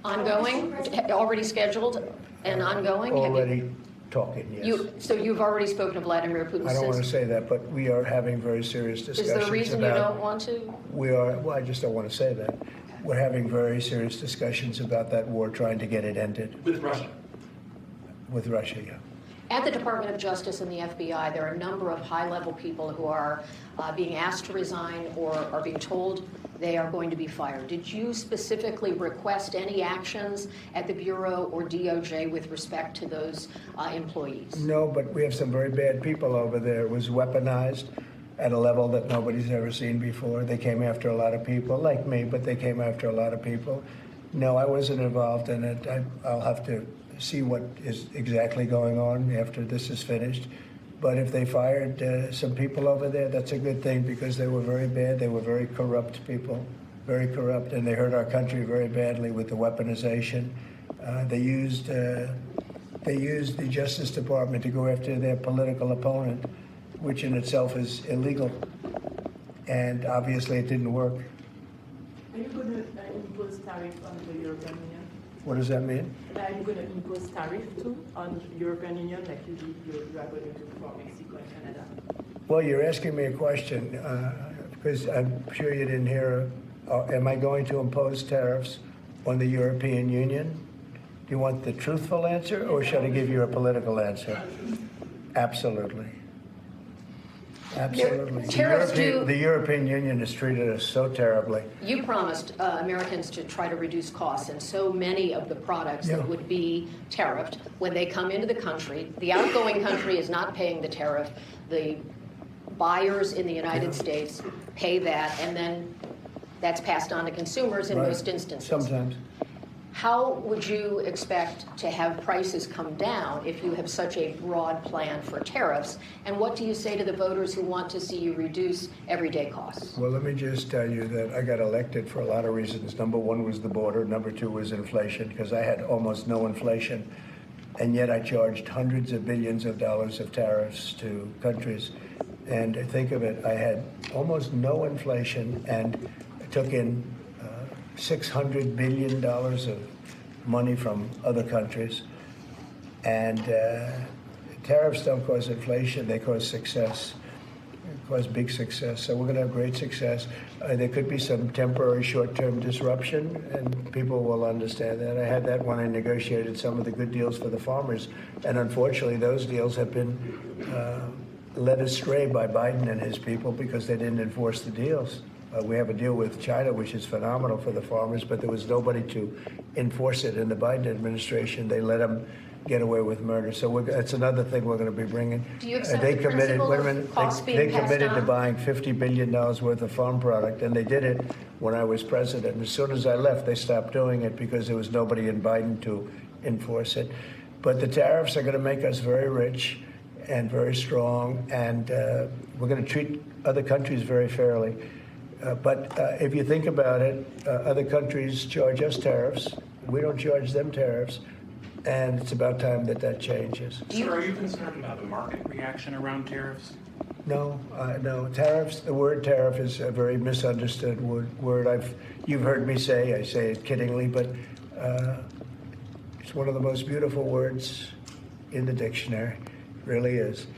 Ongoing, already scheduled, and ongoing. Already talking, yes. So you've already spoken to Vladimir Putin. I don't want to say that, but we are having very serious discussions. Is there a reason you don't want to? We are. Well, I just don't want to say that. We're having very serious discussions about that war, trying to get it ended. With Russia? With Russia, yeah. At the Department of Justice and the FBI, there are a number of high-level people who are being asked to resign or are being told they are going to be fired. Did you specifically request any actions at the Bureau or DOJ with respect to those employees? No, but we have some very bad people over there. It was weaponized at a level that nobody's ever seen before. They came after a lot of people, like me, but they came after a lot of people. No, I wasn't involved in it. I'll have to see what is exactly going on after this is finished. But if they fired some people over there, that's a good thing, because they were very bad. They were very corrupt people, very corrupt, and they hurt our country very badly with the weaponization. They used the Justice Department to go after their political opponent, which in itself is illegal. And obviously it didn't work. Are you going to impose tariffs on the European Union? What does that mean? Are you going to impose tariff too on the European Union like you are going to do for Mexico and Canada? Well, you're asking me a question because I'm sure you didn't hear. Am I going to impose tariffs on the European Union? Do you want the truthful answer, or should I give you a political answer? Absolutely. Absolutely. Tariffs The European Union has treated us so terribly. You promised Americans to try to reduce costs, and so many of the products that would be tariffed when they come into the country, the outgoing country is not paying the tariff. The buyers in the United States pay that, and then that's passed on to consumers in most instances. Sometimes. How would you expect to have prices come down if you have such a broad plan for tariffs? And what do you say to the voters who want to see you reduce everyday costs? Well, let me just tell you that I got elected for a lot of reasons. Number one was the border. Number two was inflation, because I had almost no inflation. And yet I charged hundreds of billions of dollars of tariffs to countries. And think of it, I had almost no inflation and took in $600 billion of money from other countries. And tariffs don't cause inflation, they cause success. They cause big success. So we're going to have great success. There could be some temporary short-term disruption, and people will understand that. I had that when I negotiated some of the good deals for the farmers. And unfortunately, those deals have been led astray by Biden and his people because they didn't enforce the deals. We have a deal with China, which is phenomenal for the farmers, but there was nobody to enforce it in the Biden administration. They let them get away with murder. So that's another thing we're going to be bringing. Do you accept the principle of costs being passed committed on? to buying $50 billion worth of farm product, and they did it when I was president. As soon as I left, they stopped doing it because there was nobody in Biden to enforce it. But the tariffs are going to make us very rich and very strong, and we're going to treat other countries very fairly. But if you think about it, other countries charge us tariffs. We don't charge them tariffs. And it's about time that that changes. Sir, are you concerned about the market reaction around tariffs? No, no. Tariffs, the word tariff is a very misunderstood word. You've heard me say, I say it kiddingly, but it's one of the most beautiful words in the dictionary. It really is.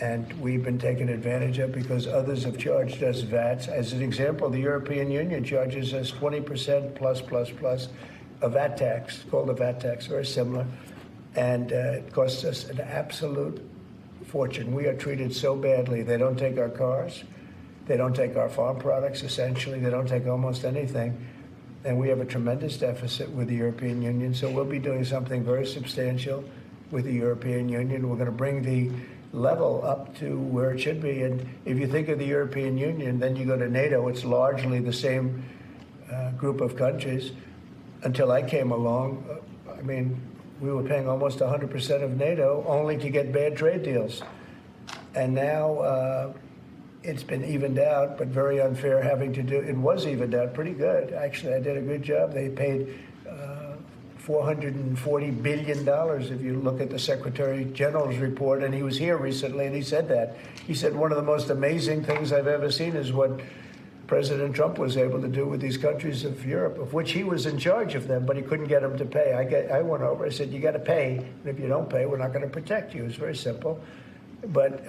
And we've been taken advantage of because others have charged us VATs. As an example, the European Union charges us 20% plus a VAT tax, called a VAT tax, very similar. And it costs us an absolute fortune. We are treated so badly. They don't take our cars. They don't take our farm products, essentially. They don't take almost anything. And we have a tremendous deficit with the European Union. So we'll be doing something very substantial with the European Union. We're going to bring the level up to where it should be. And if you think of the European Union, then you go to NATO, it's largely the same group of countries. Until I came along, I mean, we were paying almost 100% of NATO only to get bad trade deals. And now it's been evened out, but very unfair having to do, it was evened out pretty good. Actually, I did a good job. They paid $440 billion if you look at the Secretary General's report, and he was here recently and he said that. He said one of the most amazing things I've ever seen is what President Trump was able to do with these countries of Europe, of which he was in charge of them, but he couldn't get them to pay. I went over, I said, you got to pay, and if you don't pay, we're not going to protect you. It's very simple. But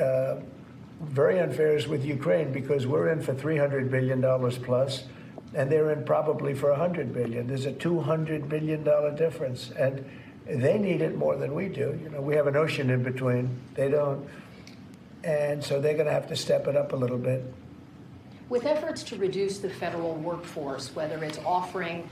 very unfair is with Ukraine because we're in for $300 billion plus, and they're in probably for $100 billion. There's a $200 billion difference, and they need it more than we do. You know, we have an ocean in between. They don't. And so they're going to have to step it up a little bit. With efforts to reduce the federal workforce, whether it's offering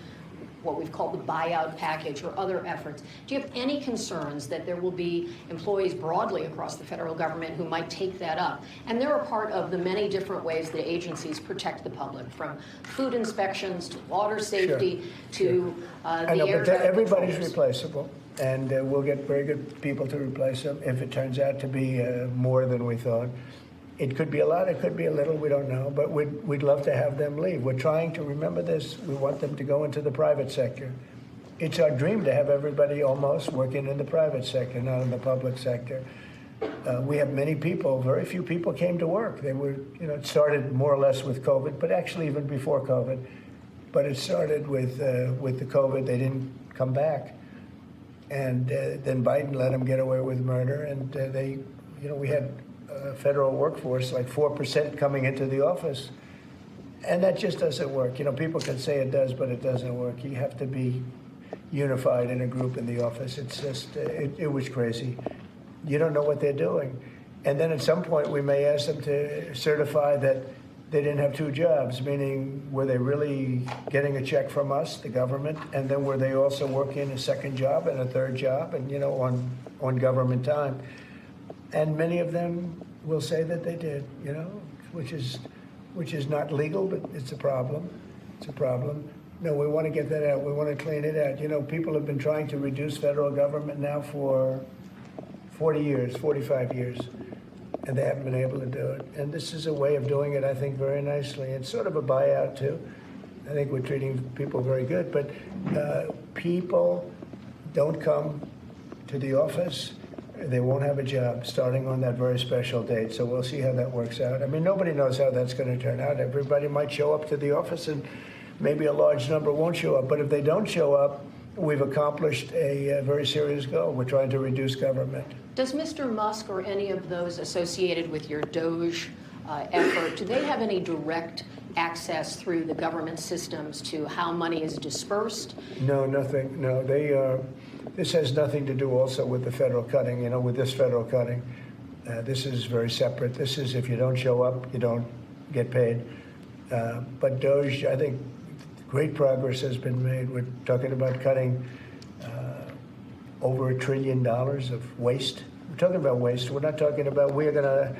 what we've called the buyout package or other efforts, do you have any concerns that there will be employees broadly across the federal government who might take that up? And they're a part of the many different ways that agencies protect the public, from food inspections to water safety to the air traffic everybody's controls. replaceable, and we'll get very good people to replace them if it turns out to be more than we thought. It could be a lot, it could be a little, we don't know, but we'd love to have them leave. We're trying to remember this. We want them to go into the private sector. It's our dream to have everybody almost working in the private sector, not in the public sector. We have many people, very few people came to work. They were, you know, it started more or less with COVID, but actually even before COVID. But it started with the COVID, they didn't come back. And then Biden let them get away with murder, and they, you know, we had federal workforce, like 4% coming into the office. And that just doesn't work. You know, people can say it does, but it doesn't work. You have to be unified in a group in the office. It's just, it was crazy. You don't know what they're doing. And then at some point, we may ask them to certify that they didn't have two jobs, meaning were they really getting a check from us, the government, and then were they also working a second job and a third job and, on government time? And many of them will say that they did, which is not legal, but it's a problem. It's a problem. No, we want to get that out. We want to clean it out. People have been trying to reduce federal government now for 40 years, 45 years, and they haven't been able to do it. And this is a way of doing it, I think, very nicely. It's sort of a buyout, too. I think we're treating people very good. But people don't come to the office. They won't have a job starting on that very special date. So we'll see how that works out. I mean, nobody knows how that's going to turn out. Everybody might show up to the office, and maybe a large number won't show up. But if they don't show up, we've accomplished a very serious goal. We're trying to reduce government. Does Mr. Musk or any of those associated with your DOGE effort, do they have any direct access through the government systems to how money is dispersed? No, nothing. No, this has nothing to do also with the federal cutting, with this federal cutting. This is very separate. This is if you don't show up, you don't get paid. But DOGE, I think great progress has been made. We're talking about cutting over $1 trillion of waste. We're talking about waste. We're not talking about we're going to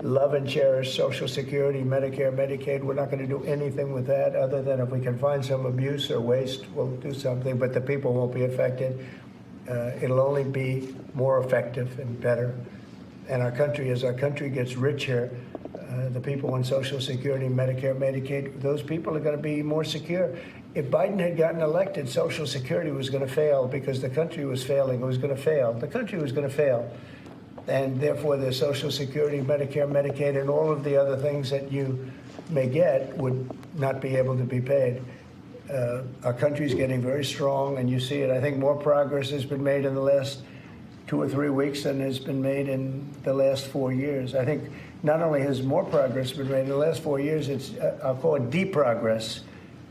love and cherish Social Security, Medicare, Medicaid. We're not going to do anything with that other than if we can find some abuse or waste, we'll do something. But the people won't be affected. It'll only be more effective and better. And our country, as our country gets richer, the people on Social Security, Medicare, Medicaid, those people are going to be more secure. If Biden had gotten elected, Social Security was going to fail because the country was failing. It was going to fail. The country was going to fail. And therefore, the Social Security, Medicare, Medicaid, and all of the other things that you may get would not be able to be paid. Our country's getting very strong, and you see it. I think more progress has been made in the last 2 or 3 weeks than has been made in the last 4 years. I think not only has more progress been made in the last 4 years, it's, I'll call it de-progress.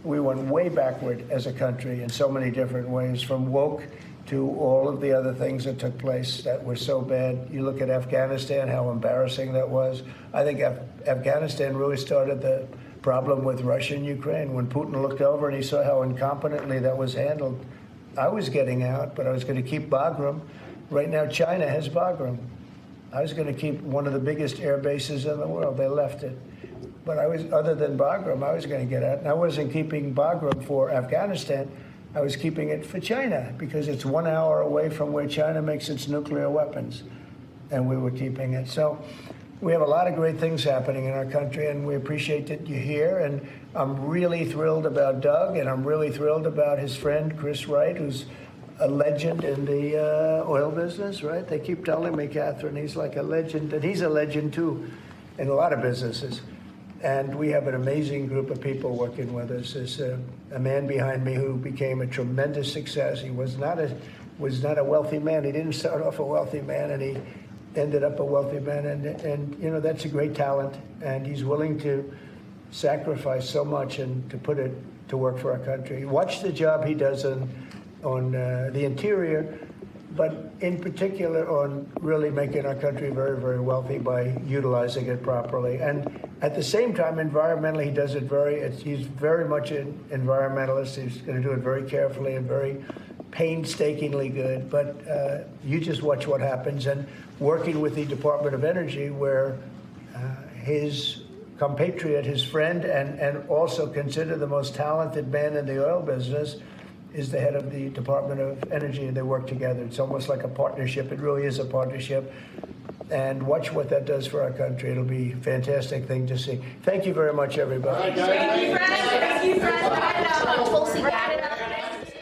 We went way backward as a country in so many different ways, from woke to all of the other things that took place that were so bad. You look at Afghanistan, how embarrassing that was. I think Afghanistan really started the problem with Russia and Ukraine. When Putin looked over and he saw how incompetently that was handled, I was getting out, but I was going to keep Bagram. Right now, China has Bagram. I was going to keep one of the biggest air bases in the world. They left it. But other than Bagram, I was going to get out. And I wasn't keeping Bagram for Afghanistan. I was keeping it for China because it's 1 hour away from where China makes its nuclear weapons. And we were keeping it. So we have a lot of great things happening in our country, and we appreciate that you're here. And I'm really thrilled about Doug, and I'm really thrilled about his friend, Chris Wright, who's a legend in the oil business, right? They keep telling me, Catherine, he's like a legend, and he's a legend, too, in a lot of businesses. And we have an amazing group of people working with us. There's a man behind me who became a tremendous success. He was not a wealthy man. He didn't start off a wealthy man, and he ended up a wealthy man. And that's a great talent, and he's willing to sacrifice so much and to put it to work for our country. Watch the job he does on the interior, but in particular on really making our country very, very wealthy by utilizing it properly. And at the same time, environmentally, he does it he's very much an environmentalist. He's going to do it very carefully and very painstakingly good. But you just watch what happens. And working with the Department of Energy, where his compatriot, his friend, and also considered the most talented man in the oil business, is the head of the Department of Energy, and they work together. It's almost like a partnership. It really is a partnership. And watch what that does for our country. It'll be a fantastic thing to see. Thank you very much, everybody. Thank you, Fred. Thank you, Fred.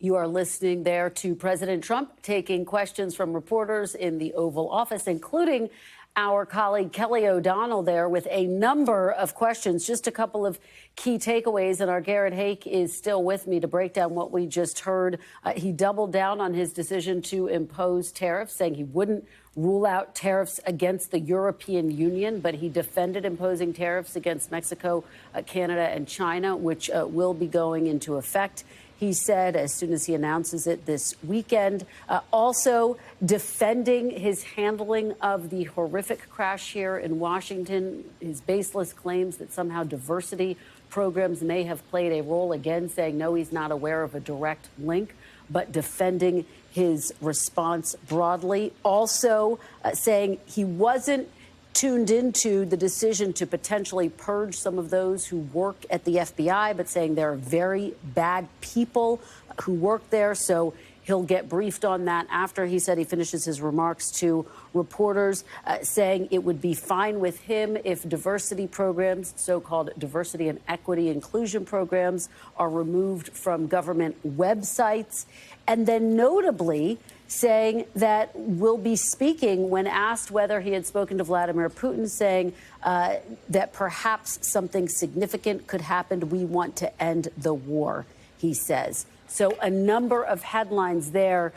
You are listening there to President Trump taking questions from reporters in the Oval Office, including our colleague Kelly O'Donnell there with a number of questions. Just a couple of key takeaways, and our Garrett Haake is still with me to break down what we just heard. He doubled down on his decision to impose tariffs, saying he wouldn't rule out tariffs against the European Union, but he defended imposing tariffs against Mexico, Canada, and China, which will be going into effect, he said, as soon as he announces it this weekend. Also defending his handling of the horrific crash here in Washington, his baseless claims that somehow diversity programs may have played a role, again saying no, he's not aware of a direct link, but defending his response broadly. Also saying he wasn't tuned into the decision to potentially purge some of those who work at the FBI, but saying there are very bad people who work there. So he'll get briefed on that after he said he finishes his remarks to reporters, saying it would be fine with him if diversity programs, so-called diversity and equity inclusion programs, are removed from government websites. And then notably saying that we'll be speaking when asked whether he had spoken to Vladimir Putin, saying that perhaps something significant could happen. We want to end the war, he says. So a number of headlines there.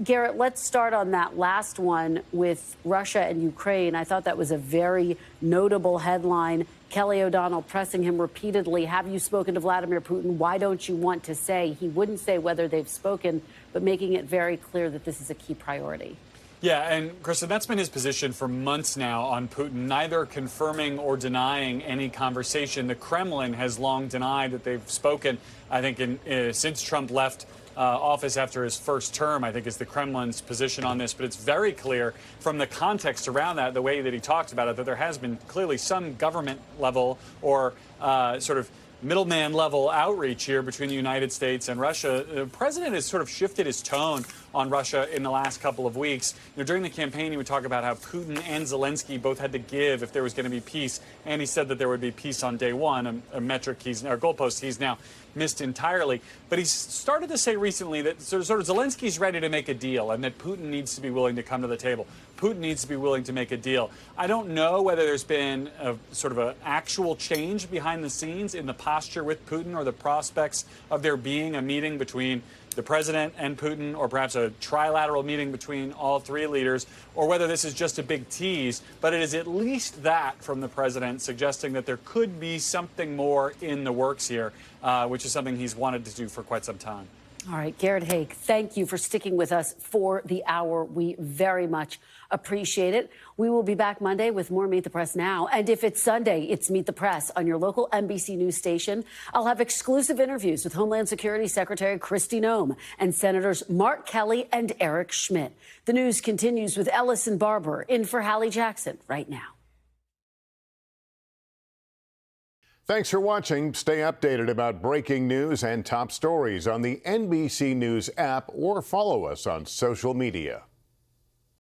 Garrett, let's start on that last one with Russia and Ukraine. I thought that was a very notable headline. Kelly O'Donnell pressing him repeatedly. Have you spoken to Vladimir Putin? Why don't you want to say? He wouldn't say whether they've spoken, but making it very clear that this is a key priority. Yeah, and Kristen, that's been his position for months now on Putin, neither confirming or denying any conversation. The Kremlin has long denied that they've spoken. I think since Trump left office after his first term, I think is the Kremlin's position on this. But it's very clear from the context around that, the way that he talked about it, that there has been clearly some government level or sort of middleman level outreach here between the United States and Russia. The president has sort of shifted his tone on Russia in the last couple of weeks. During the campaign, he would talk about how Putin and Zelensky both had to give if there was going to be peace, and he said that there would be peace on day one, a metric or goalpost he's now missed entirely. But he's started to say recently that sort of Zelensky's ready to make a deal and that Putin needs to be willing to come to the table. Putin needs to be willing to make a deal. I don't know whether there's been a sort of an actual change behind the scenes in the posture with Putin or the prospects of there being a meeting between the president and Putin, or perhaps a trilateral meeting between all three leaders, or whether this is just a big tease. But it is at least that from the president, suggesting that there could be something more in the works here, which is something he's wanted to do for quite some time. All right, Garrett Haake, thank you for sticking with us for the hour. We very much appreciate it. We will be back Monday with more Meet the Press Now. And if it's Sunday, it's Meet the Press on your local NBC News station. I'll have exclusive interviews with Homeland Security Secretary Kristi Noem and Senators Mark Kelly and Eric Schmidt. The news continues with Ellison Barber in for Hallie Jackson right now. Thanks for watching. Stay updated about breaking news and top stories on the NBC News app or follow us on social media.